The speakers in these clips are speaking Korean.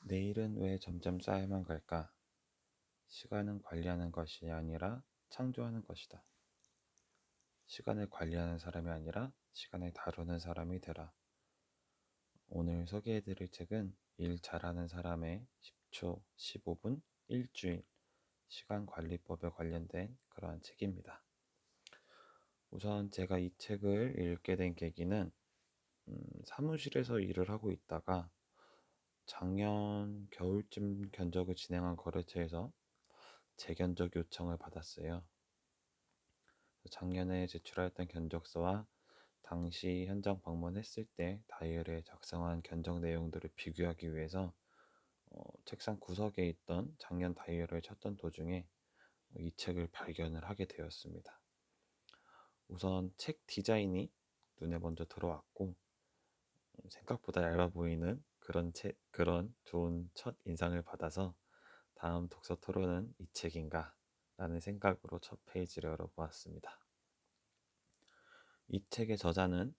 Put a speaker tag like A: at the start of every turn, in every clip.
A: 내일은 왜 점점 쌓여만 갈까? 시간은 관리하는 것이 아니라 창조하는 것이다. 시간을 관리하는 사람이 아니라 시간을 다루는 사람이 되라. 오늘 소개해드릴 책은 일 잘하는 사람의 10초, 15분, 일주일 시간 관리법에 관련된 그러한 책입니다. 우선 제가 이 책을 읽게 된 계기는 사무실에서 일을 하고 있다가 작년 겨울쯤 견적을 진행한 거래처에서 재견적 요청을 받았어요. 작년에 제출하였던 견적서와 당시 현장 방문했을 때 다이어리에 작성한 견적 내용들을 비교하기 위해서 책상 구석에 있던 작년 다이어리를 찾던 도중에 이 책을 발견을 하게 되었습니다. 우선 책 디자인이 눈에 먼저 들어왔고 생각보다 얇아 보이는 그런 좋은 첫 인상을 받아서 다음 독서 토론은 이 책인가 라는 생각으로 첫 페이지를 열어보았습니다. 이 책의 저자는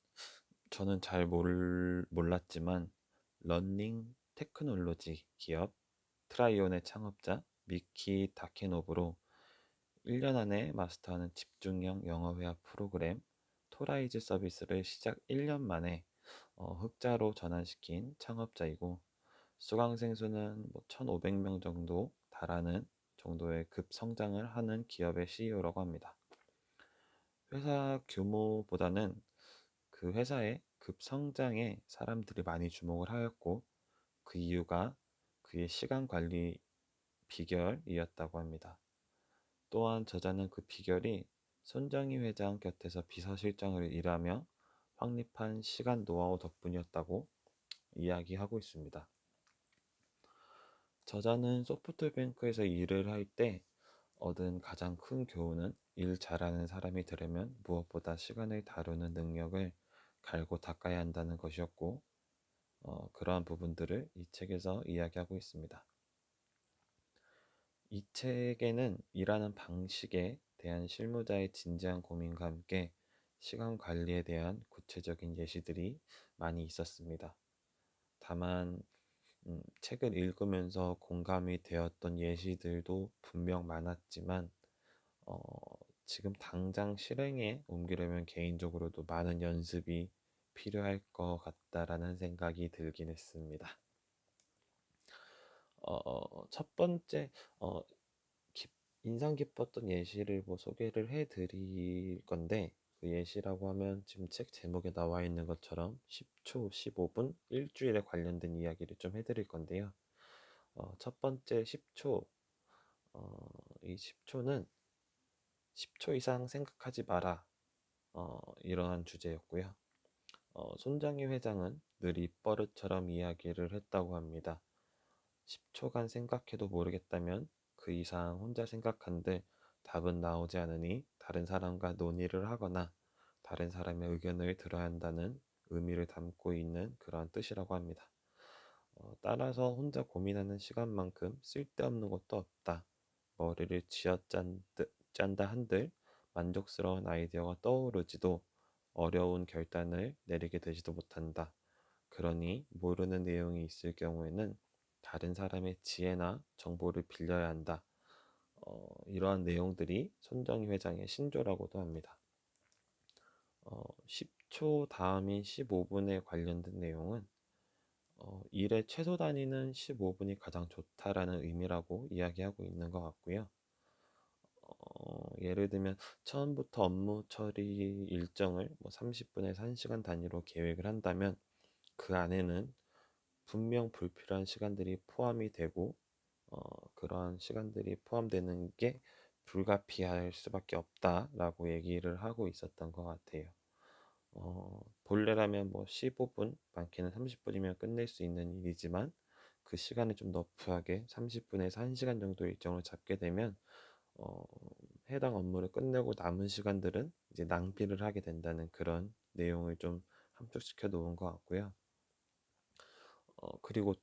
A: 저는 잘 몰랐지만 러닝 테크놀로지 기업 트라이온의 창업자 미키 다케노브로 1년 안에 마스터하는 집중형 영어 회화 프로그램 토라이즈 서비스를 시작 1년 만에 흑자로 전환시킨 창업자이고 수강생 수는 1,500명 정도 달하는 정도의 급성장을 하는 기업의 CEO라고 합니다. 회사 규모보다는 그 회사의 급성장에 사람들이 많이 주목을 하였고 그 이유가 그의 시간 관리 비결이었다고 합니다. 또한 저자는 그 비결이 손정희 회장 곁에서 비서실장을 일하며 확립한 시간 노하우 덕분이었다고 이야기하고 있습니다. 저자는 소프트뱅크에서 일을 할 때 얻은 가장 큰 교훈은 일 잘하는 사람이 되려면 무엇보다 시간을 다루는 능력을 갈고 닦아야 한다는 것이었고 그러한 부분들을 이 책에서 이야기하고 있습니다. 이 책에는 일하는 방식에 대한 실무자의 진지한 고민과 함께 시간 관리에 대한 구체적인 예시들이 많이 있었습니다. 다만 책을 읽으면서 공감이 되었던 예시들도 분명 많았지만 어, 지금 당장 실행에 옮기려면 개인적으로도 많은 연습이 필요할 것 같다라는 생각이 들긴 했습니다. 첫 번째 인상 깊었던 예시를 소개를 해드릴 건데 그 예시라고 하면 지금 책 제목에 나와 있는 것처럼 10초, 15분, 일주일에 관련된 이야기를 좀 해드릴 건데요. 첫 번째 10초, 이 10초는 10초 이상 생각하지 마라. 이러한 주제였고요. 손정희 회장은 늘 입버릇처럼 이야기를 했다고 합니다. 10초간 생각해도 모르겠다면 그 이상 혼자 생각한들 답은 나오지 않으니 다른 사람과 논의를 하거나 다른 사람의 의견을 들어야 한다는 의미를 담고 있는 그러한 뜻이라고 합니다. 따라서 혼자 고민하는 시간만큼 쓸데없는 것도 없다. 머리를 짠다 한들 만족스러운 아이디어가 떠오르지도 어려운 결단을 내리게 되지도 못한다. 그러니 모르는 내용이 있을 경우에는 다른 사람의 지혜나 정보를 빌려야 한다. 이러한 내용들이 손정희 회장의 신조라고도 합니다. 10초 다음인 15분에 관련된 내용은 일의 최소 단위는 15분이 가장 좋다라는 의미라고 이야기하고 있는 것 같고요. 예를 들면 처음부터 업무 처리 일정을 30분에서 1시간 단위로 계획을 한다면 그 안에는 분명 불필요한 시간들이 포함이 되고 그러한 시간들이 포함되는 게 불가피할 수밖에 없다라고 얘기를 하고 있었던 것 같아요. 본래라면 15분, 많게는 30분이면 끝낼 수 있는 일이지만 그 시간을 좀 너프하게 30분에서 1시간 정도 일정을 잡게 되면 어, 해당 업무를 끝내고 남은 시간들은 이제 낭비를 하게 된다는 그런 내용을 좀 함축시켜 놓은 것 같고요. 그리고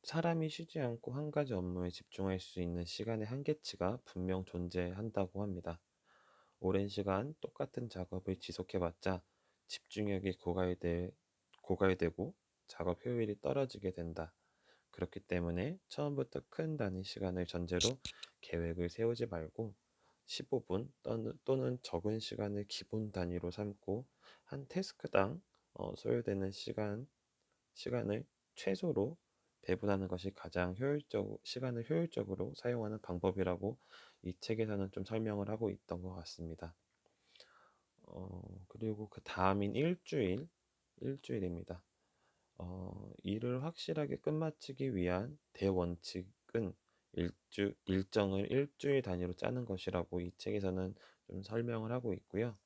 A: 사람이 쉬지 않고 한 가지 업무에 집중할 수 있는 시간의 한계치가 분명 존재한다고 합니다. 오랜 시간 똑같은 작업을 지속해봤자 집중력이 고갈되고 작업 효율이 떨어지게 된다. 그렇기 때문에 처음부터 큰 단위 시간을 전제로 계획을 세우지 말고 15분 또는 적은 시간을 기본 단위로 삼고 한 태스크당 소요되는 시간을 최소로 배분하는 것이 가장 시간을 효율적으로 사용하는 방법이라고 이 책에서는 좀 설명을 하고 있던 것 같습니다. 그리고 그 다음인 일주일입니다. 일을 확실하게 끝마치기 위한 대원칙은 일정을 일주일 단위로 짜는 것이라고 이 책에서는 좀 설명을 하고 있고요.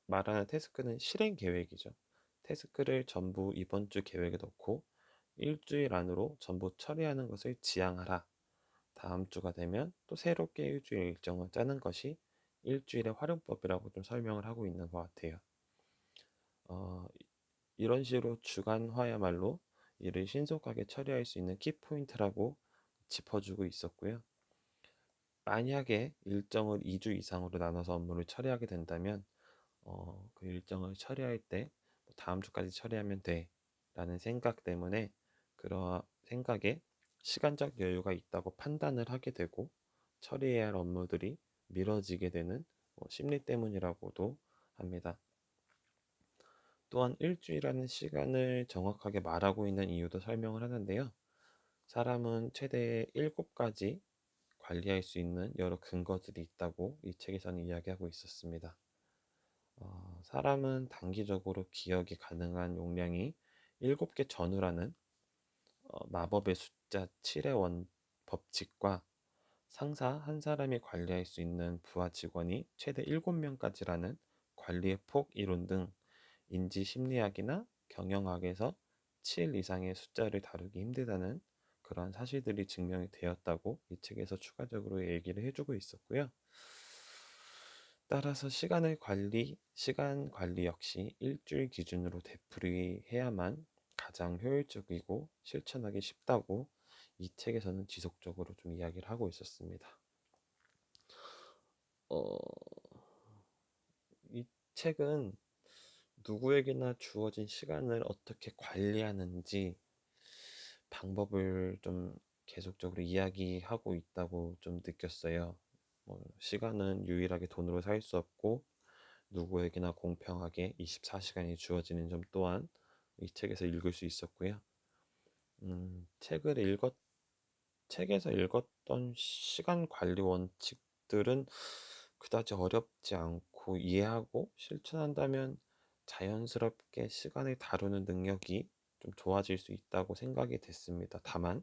A: 말하는 태스크는 실행 계획이죠. 태스크를 전부 이번 주 계획에 넣고 일주일 안으로 전부 처리하는 것을 지향하라. 다음 주가 되면 또 새롭게 일주일 일정을 짜는 것이 일주일의 활용법이라고 좀 설명을 하고 있는 것 같아요. 이런 식으로 주간화야말로 일을 신속하게 처리할 수 있는 키포인트라고 짚어주고 있었고요. 만약에 일정을 2주 이상으로 나눠서 업무를 처리하게 된다면 그 일정을 처리할 때 다음 주까지 처리하면 돼 라는 생각 때문에 그러한 생각에 시간적 여유가 있다고 판단을 하게 되고 처리해야 할 업무들이 미뤄지게 되는 심리 때문이라고도 합니다. 또한 일주일이라는 시간을 정확하게 말하고 있는 이유도 설명을 하는데요. 사람은 최대 7가지 관리할 수 있는 여러 근거들이 있다고 이 책에서는 이야기하고 있었습니다. 사람은 단기적으로 기억이 가능한 용량이 7개 전후라는 마법의 숫자 7의 법칙과 상사 한 사람이 관리할 수 있는 부하 직원이 최대 7명까지라는 관리의 폭 이론 등 인지 심리학이나 경영학에서 7 이상의 숫자를 다루기 힘들다는 그런 사실들이 증명이 되었다고 이 책에서 추가적으로 얘기를 해주고 있었고요. 따라서 시간 관리 역시 일주일 기준으로 되풀이해야만 가장 효율적이고 실천하기 쉽다고 이 책에서는 지속적으로 좀 이야기를 하고 있었습니다. 어, 이 책은 누구에게나 주어진 시간을 어떻게 관리하는지 방법을 좀 계속적으로 이야기하고 있다고 좀 느꼈어요. 시간은 유일하게 돈으로 살 수 없고 누구에게나 공평하게 24시간이 주어지는 점 또한 이 책에서 읽을 수 있었고요. 책에서 읽었던 시간 관리 원칙들은 그다지 어렵지 않고 이해하고 실천한다면 자연스럽게 시간을 다루는 능력이 좀 좋아질 수 있다고 생각이 됐습니다. 다만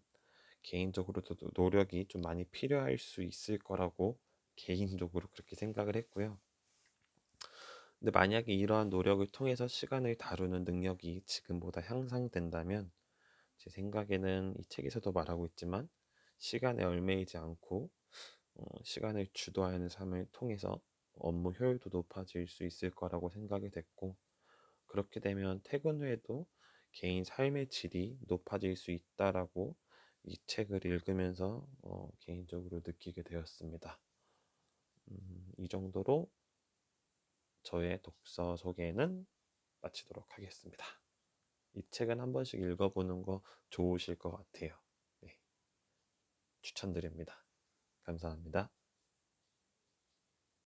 A: 개인적으로도 노력이 좀 많이 필요할 수 있을 거라고 개인적으로 그렇게 생각을 했고요. 근데 만약에 이러한 노력을 통해서 시간을 다루는 능력이 지금보다 향상된다면 제 생각에는 이 책에서도 말하고 있지만 시간에 얽매이지 않고 시간을 주도하는 삶을 통해서 업무 효율도 높아질 수 있을 거라고 생각이 됐고 그렇게 되면 퇴근 후에도 개인 삶의 질이 높아질 수 있다라고 이 책을 읽으면서 개인적으로 느끼게 되었습니다. 이 정도로 저의 독서 소개는 마치도록 하겠습니다. 이 책은 한 번씩 읽어보는 거 좋으실 것 같아요. 네, 추천드립니다. 감사합니다.